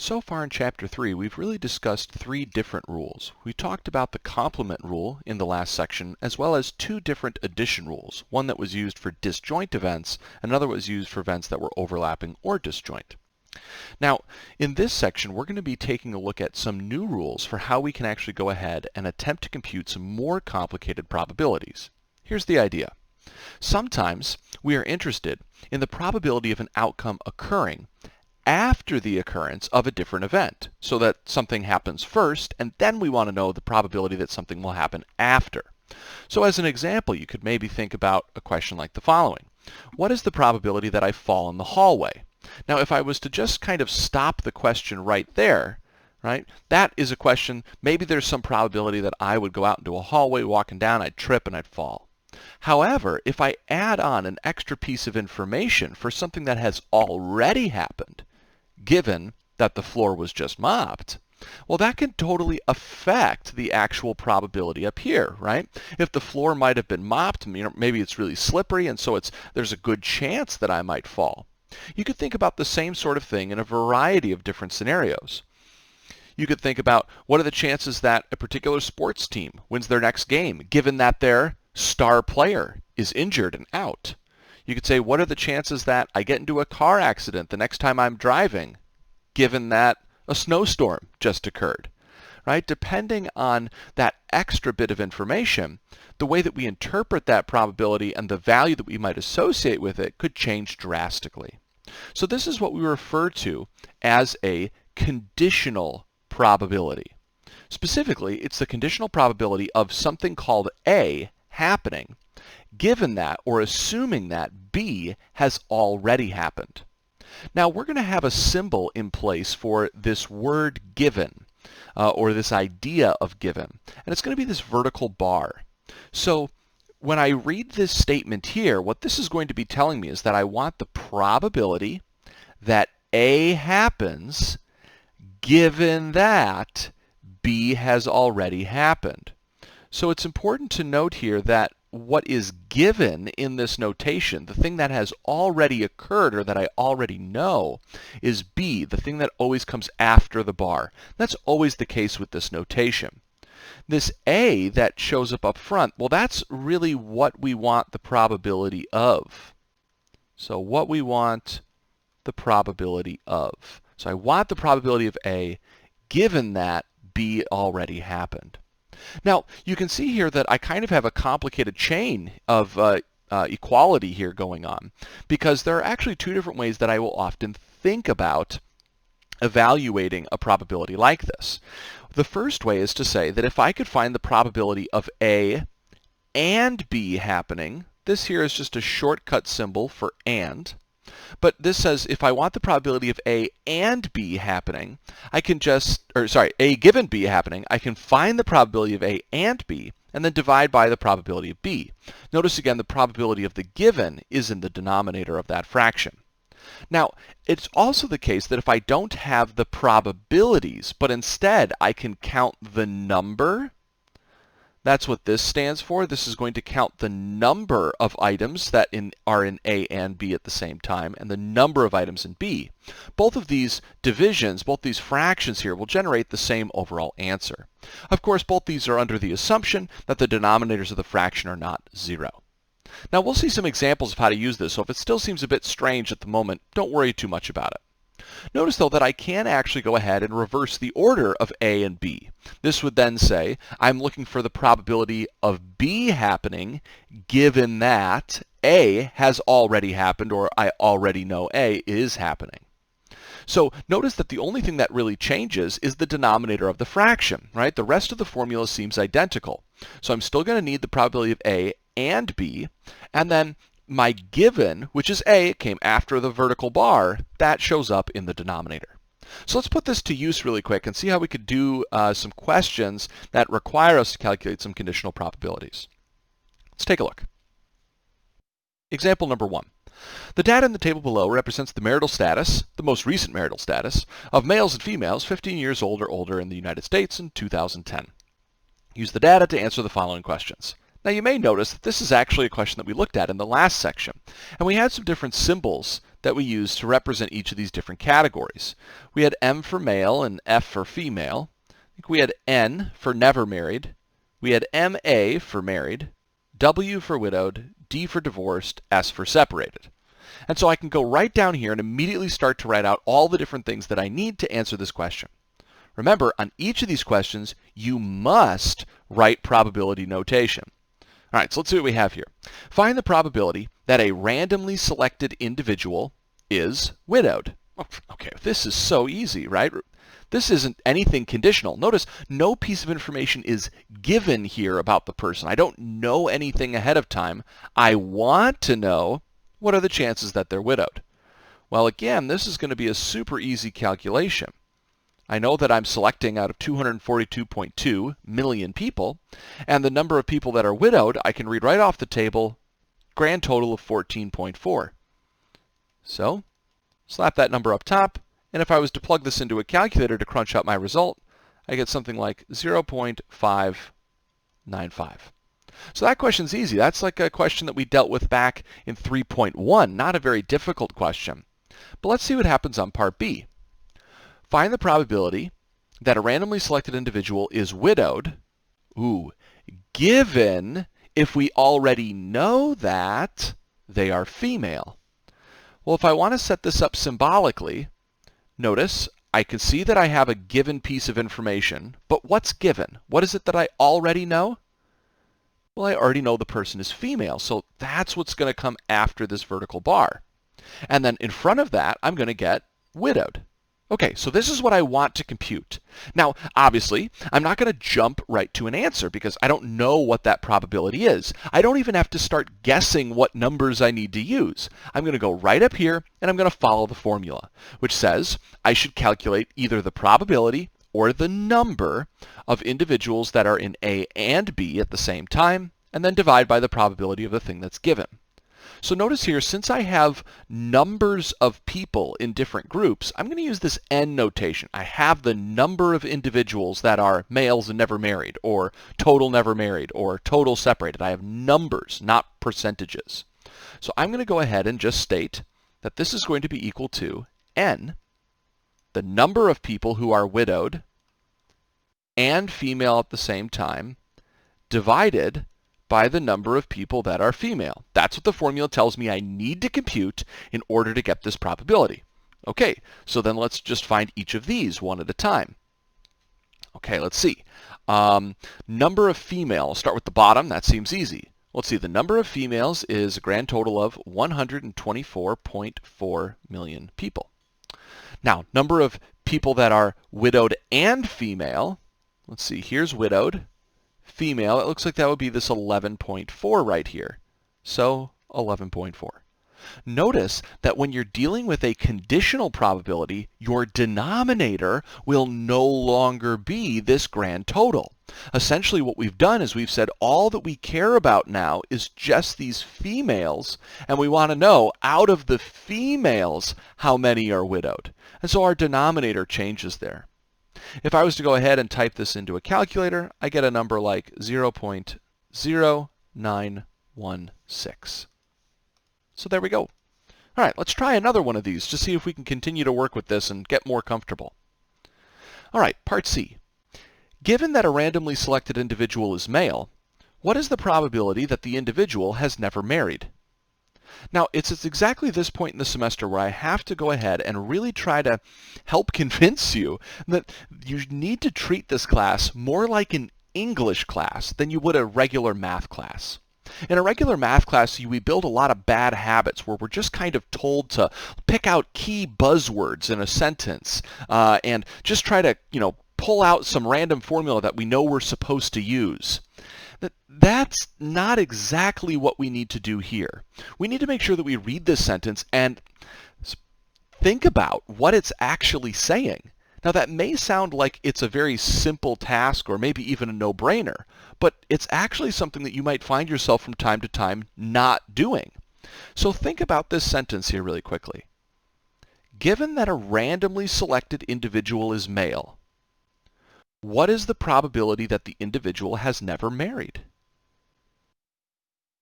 So far in Chapter 3, we've really discussed three different rules. We talked about the complement rule in the last section, as well as two different addition rules, one that was used for disjoint events, another was used for events that were overlapping or disjoint. Now, in this section, we're going to be taking a look at some new rules for how we can actually go ahead and attempt to compute some more complicated probabilities. Here's the idea. Sometimes we are interested in the probability of an outcome occurring after the occurrence of a different event, so that something happens first, and then we want to know the probability that something will happen after. So as an example, you could maybe think about a question like the following. What is the probability that I fall in the hallway? Now, if I was to just kind of stop the question right there, right, that is a question, maybe there's some probability that I would go out into a hallway walking down, I'd trip and I'd fall. However, if I add on an extra piece of information for something that has already happened, given that the floor was just mopped, well, that can totally affect the actual probability up here, right? If the floor might have been mopped, maybe it's really slippery, and so there's a good chance that I might fall. You could think about the same sort of thing in a variety of different scenarios. You could think about what are the chances that a particular sports team wins their next game, given that their star player is injured and out. You could say, what are the chances that I get into a car accident the next time I'm driving, given that a snowstorm just occurred, right? Depending on that extra bit of information, the way that we interpret that probability and the value that we might associate with it could change drastically. So this is what we refer to as a conditional probability. Specifically, it's the conditional probability of something called A happening, given that or assuming that B has already happened. Now we're going to have a symbol in place for this word given, or this idea of given, and it's going to be this vertical bar. So when I read this statement here, what this is going to be telling me is that I want the probability that A happens given that B has already happened. So it's important to note here that what is given in this notation, the thing that has already occurred or that I already know, is B, the thing that always comes after the bar. That's always the case with this notation. This A that shows up front, well, that's really what we want the probability of. So what we want the probability of. So I want the probability of A given that B already happened. Now, you can see here that I kind of have a complicated chain of equality here going on, because there are actually two different ways that I will often think about evaluating a probability like this. The first way is to say that if I could find the probability of A and B happening, this here is just a shortcut symbol for and. But this says if I want the probability of A and B happening, I can A given B happening, I can find the probability of A and B and then divide by the probability of B. Notice again the probability of the given is in the denominator of that fraction. Now, it's also the case that if I don't have the probabilities, but instead I can count the number, that's what this stands for. This is going to count the number of items that are in A and B at the same time, and the number of items in B. Both of these divisions, both these fractions here, will generate the same overall answer. Of course, both these are under the assumption that the denominators of the fraction are not 0. Now, we'll see some examples of how to use this, so if it still seems a bit strange at the moment, don't worry too much about it. Notice, though, that I can actually go ahead and reverse the order of A and B. This would then say I'm looking for the probability of B happening given that A has already happened, or I already know A is happening. So notice that the only thing that really changes is the denominator of the fraction, right? The rest of the formula seems identical. So I'm still going to need the probability of A and B, and then my given, which is A, it came after the vertical bar, that shows up in the denominator. So let's put this to use really quick and see how we could do some questions that require us to calculate some conditional probabilities. Let's take a look. Example number 1. The data in the table below represents the marital status, the most recent marital status, of males and females 15 years old or older in the United States in 2010. Use the data to answer the following questions. Now you may notice that this is actually a question that we looked at in the last section, and we had some different symbols that we use to represent each of these different categories. We had M for male and F for female. I think we had N for never married. We had MA for married, W for widowed, D for divorced, S for separated. And so I can go right down here and immediately start to write out all the different things that I need to answer this question. Remember, on each of these questions, you must write probability notation. All right, so let's see what we have here. Find the probability that a randomly selected individual is widowed. Okay, this is so easy, right? This isn't anything conditional. Notice no piece of information is given here about the person. I don't know anything ahead of time. I want to know what are the chances that they're widowed. Well, again, this is going to be a super easy calculation. I know that I'm selecting out of 242.2 million people, and the number of people that are widowed, I can read right off the table, grand total of 14.4. So, slap that number up top, and if I was to plug this into a calculator to crunch out my result, I get something like 0.595. So that question's easy. That's like a question that we dealt with back in 3.1, not a very difficult question. But let's see what happens on part B. Find the probability that a randomly selected individual is widowed, given if we already know that they are female. Well, if I want to set this up symbolically, notice I can see that I have a given piece of information, but what's given? What is it that I already know? Well, I already know the person is female, so that's what's going to come after this vertical bar. And then in front of that, I'm going to get widowed. Okay, so this is what I want to compute. Now, obviously, I'm not going to jump right to an answer because I don't know what that probability is. I don't even have to start guessing what numbers I need to use. I'm going to go right up here and I'm going to follow the formula, which says I should calculate either the probability or the number of individuals that are in A and B at the same time, and then divide by the probability of the thing that's given. So notice here, since I have numbers of people in different groups, I'm going to use this N notation. I have the number of individuals that are males and never married, or total never married, or total separated. I have numbers, not percentages. So I'm going to go ahead and just state that this is going to be equal to N, the number of people who are widowed and female at the same time, divided by the number of people that are female. That's what the formula tells me I need to compute in order to get this probability. Okay, so then let's just find each of these one at a time. Okay, let's see. Number of female, I'll start with the bottom, that seems easy. Let's see, the number of females is a grand total of 124.4 million people. Now, number of people that are widowed and female, let's see, here's widowed. Female, it looks like that would be this 11.4 right here. So 11.4. Notice that when you're dealing with a conditional probability, your denominator will no longer be this grand total. Essentially what we've done is we've said all that we care about now is just these females, and we want to know out of the females how many are widowed. And so our denominator changes there. If I was to go ahead and type this into a calculator, I get a number like 0.0916. So there we go. All right, let's try another one of these to see if we can continue to work with this and get more comfortable. All right, part C. Given that a randomly selected individual is male, what is the probability that the individual has never married? Now, it's at exactly this point in the semester where I have to go ahead and really try to help convince you that you need to treat this class more like an English class than you would a regular math class. In a regular math class, we build a lot of bad habits where we're just kind of told to pick out key buzzwords in a sentence and just try to, pull out some random formula that we know we're supposed to use. That's not exactly what we need to do here. We need to make sure that we read this sentence and think about what it's actually saying. Now that may sound like it's a very simple task or maybe even a no-brainer, but it's actually something that you might find yourself from time to time not doing. So think about this sentence here really quickly. Given that a randomly selected individual is male, what is the probability that the individual has never married?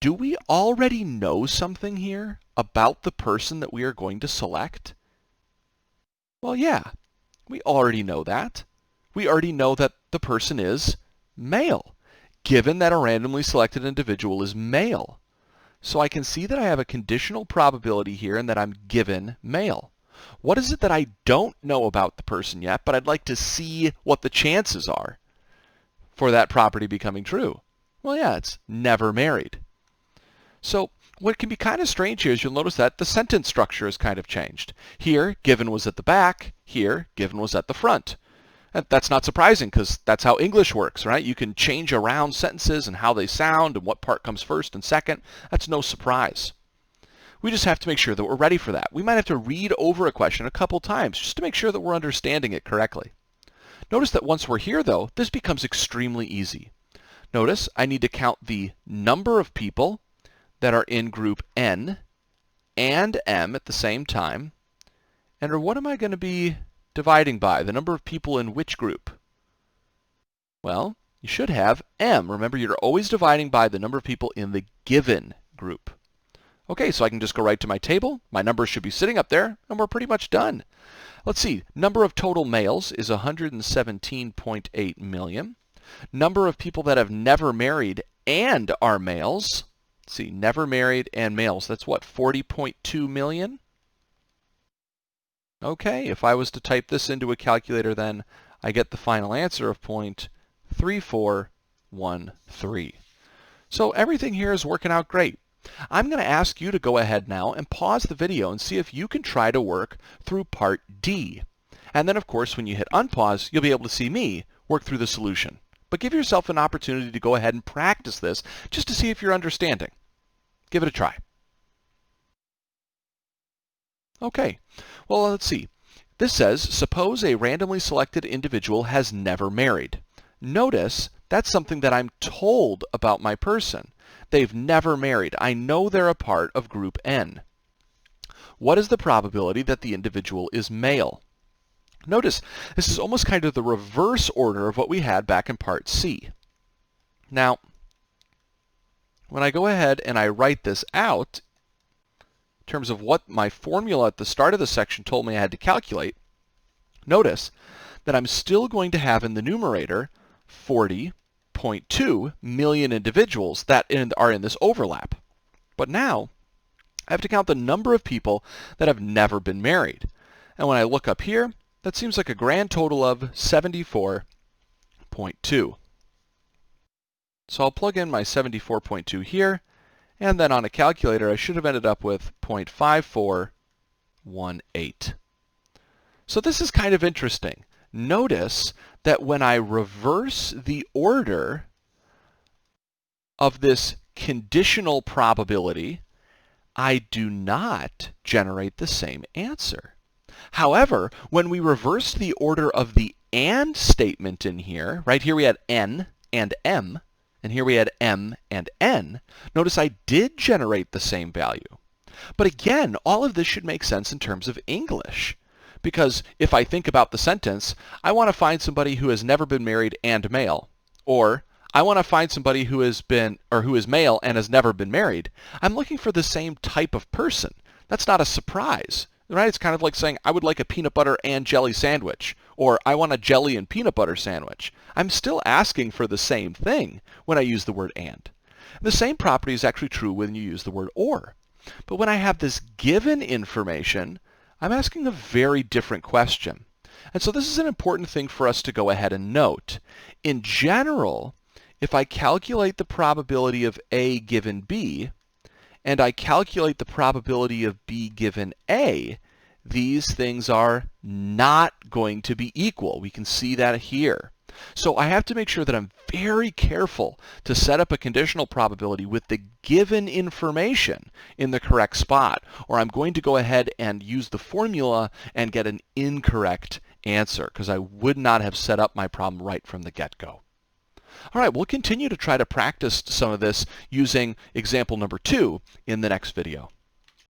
do we already know something here about the person that we are going to select? Well, yeah, we already know that. We already know that the person is male, given that a randomly selected individual is male. So I can see that I have a conditional probability here and that I'm given male. What is it that I don't know about the person yet, but I'd like to see what the chances are for that property becoming true? Well, yeah, it's never married. So what can be kind of strange here is you'll notice that the sentence structure has kind of changed. Here, given was at the back. Here, given was at the front. And that's not surprising because that's how English works, right? You can change around sentences and how they sound and what part comes first and second. That's no surprise. We just have to make sure that we're ready for that. We might have to read over a question a couple times just to make sure that we're understanding it correctly. Notice that once we're here, though, this becomes extremely easy. Notice I need to count the number of people that are in group N and M at the same time. And what am I going to be dividing by? The number of people in which group? Well, you should have M. Remember, you're always dividing by the number of people in the given group. Okay, so I can just go right to my table. My numbers should be sitting up there, and we're pretty much done. Let's see. Number of total males is 117.8 million. Number of people that have never married and are males. Let's see, never married and males. That's what, 40.2 million? Okay, if I was to type this into a calculator, then I get the final answer of 0.3413. So everything here is working out great. I'm going to ask you to go ahead now and pause the video and see if you can try to work through part D. And then, of course, when you hit unpause, you'll be able to see me work through the solution. But give yourself an opportunity to go ahead and practice this just to see if you're understanding. Give it a try. Okay, well, let's see. This says, suppose a randomly selected individual has never married. Notice that's something that I'm told about my person. They've never married. I know they're a part of group N. What is the probability that the individual is male? Notice this is almost kind of the reverse order of what we had back in part C. Now, when I go ahead and I write this out, in terms of what my formula at the start of the section told me I had to calculate, notice that I'm still going to have in the numerator 40.2 million individuals that are in this overlap. But now I have to count the number of people that have never been married. And when I look up here, that seems like a grand total of 74.2. So I'll plug in my 74.2 here, and then on a calculator I should have ended up with 0.5418. So this is kind of interesting. Notice that when I reverse the order of this conditional probability, I do not generate the same answer. However, when we reverse the order of the AND statement in here, right here we had N and M, and here we had M and N, notice I did generate the same value. But again, all of this should make sense in terms of English. Because if I think about the sentence, I want to find somebody who has never been married and male, or I want to find somebody who is male and has never been married, I'm looking for the same type of person. That's not a surprise, right? It's kind of like saying I would like a peanut butter and jelly sandwich, or I want a jelly and peanut butter sandwich. I'm still asking for the same thing when I use the word and. The same property is actually true when you use the word or. But when I have this given information, I'm asking a very different question. And so this is an important thing for us to go ahead and note. In general, if I calculate the probability of A given B, and I calculate the probability of B given A, these things are not going to be equal. We can see that here. So I have to make sure that I'm very careful to set up a conditional probability with the given information in the correct spot, or I'm going to go ahead and use the formula and get an incorrect answer because I would not have set up my problem right from the get-go. All right, we'll continue to try to practice some of this using example number 2 in the next video.